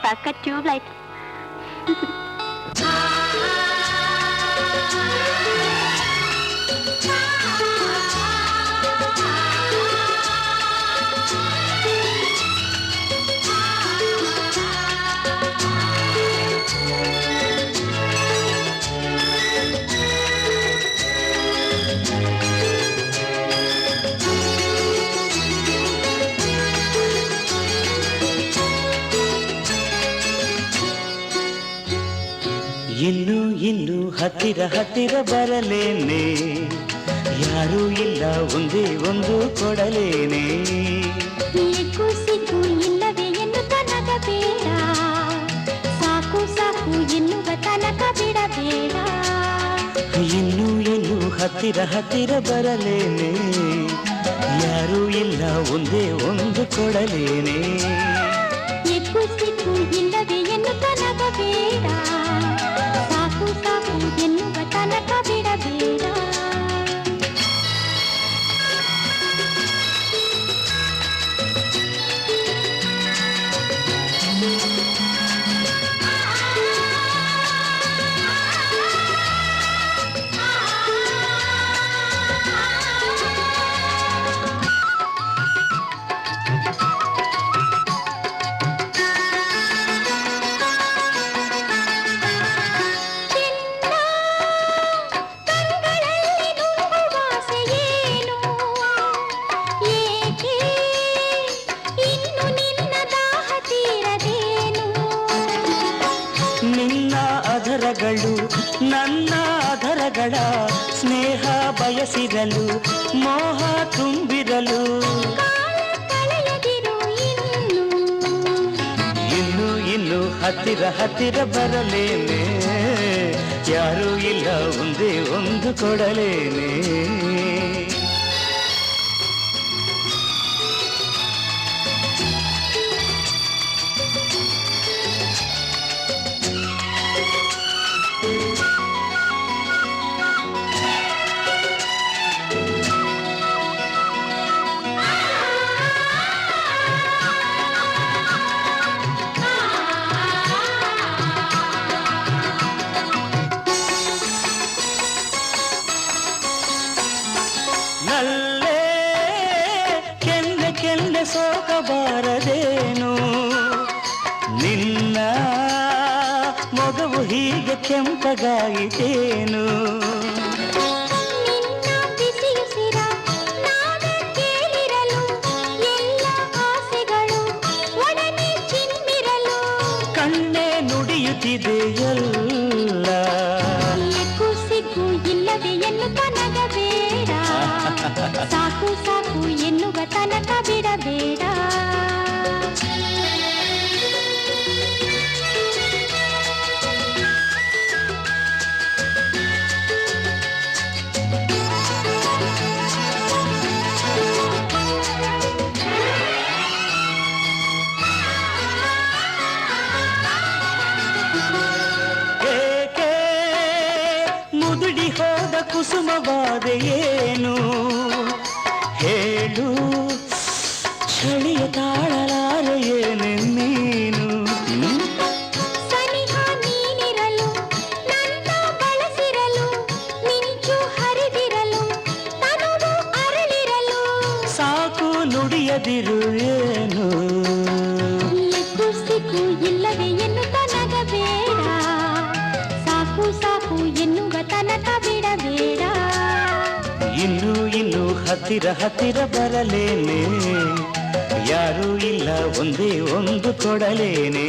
ಸಕ್ಕ tube light. ಇನ್ನು ಇನ್ನು ಹತ್ತಿರ ಹತ್ತಿರ ಬರಲೇನೆ, ಯಾರೂ ಇಲ್ಲ ಒಂದೇ ಒಂದು ಕೊಡಲೇನೆ. ಸಿಕ್ಕು ಸಿಕ್ಕು ಇಲ್ಲವೇ ಎನ್ನು ತನಕ ಬೇಡ, ಸಾಕು ಸಾಕು ಎನ್ನುವ ತನಕ ಬಿಡಬೇಡ. ಇನ್ನು ಇನ್ನು ಹತ್ತಿರ ಹತ್ತಿರ ಬರಲೇನೆ, ಯಾರೂ ಇಲ್ಲ ಒಂದೇ ಒಂದು ಕೊಡಲೇನೆ. ಸಿಕ್ಕು ಸಿಕ್ಕು ಇಲ್ಲವೇ ಎನ್ನು ತನಕ ಬೇಡ, ಸಾಕು ಸಾಕು ಎನ್ನುವ ತನಕ ಬಿಡಬೇಡ. ನನ್ನ ಅಧರಗಳ ಸ್ನೇಹ ಬಯಸಿರಲು, ಮೋಹ ತುಂಬಿರಲು. ಇನ್ನು ಇನ್ನು ಹತ್ತಿರ ಹತ್ತಿರ ಬರಲೇನೆ, ಯಾರೂ ಇಲ್ಲ ಒಂದೇ ಒಂದು ಕೊಡಲೇನೆ. ನಲ್ಲೇ ಕೆನ್ನೆ ಕೆನ್ನೆ ಸೋಕಬಾರದೇನು, ನಿನ್ನ ಮೊಗವು ಹೀಗೆ ಕೆಂಪಗಾಯಿತೇನು. ಕಣ್ಣೆ ನುಡಿಯುತ್ತಿದೆ ಎಲ್ಲ, ಸಿಕ್ಕು ಇಲ್ಲವೇ ಎನ್ನು ತನಕ ಬೇಡ, ಸಾಕು ಸಾಕು ಎನ್ನುವ ತನಕ ಬಿಡಬೇಡ. ಏಕೆ ಮುದುಡಿ ಹೋದ ಕುಸುಮವಾದ ಏನು ಹೇಳು, ಚಳಿಯ ತಾಳಲಾರೆ ಏನೆ ನೀನು. ಸನಿಹ ನೀನಿರಲು, ನನ್ನ ಬಳಸಿರಲು, ಮಿಂಚು ಹರಿದಿರಲು, ತನುವು ಅರಳಿರಲು. ಸಾಕು ನುಡಿಯದಿರು ಏನು, ಎದ್ದು ಸಿಕ್ಕು ಇಲ್ಲವೇ ಎನ್ನು ತನಕ ಬೇಡ, ಸಾಕು ಸಾಕು ಎನ್ನುವ ತನಕ ಬಿಡಬೇಡ. ಇನ್ನು ಇನ್ನು ಹತ್ತಿರ ಹತ್ತಿರ ಬರಲೇನೆ, ಯಾರೂ ಇಲ್ಲ ಒಂದೇ ಒಂದು ಕೊಡಲೇನೆ.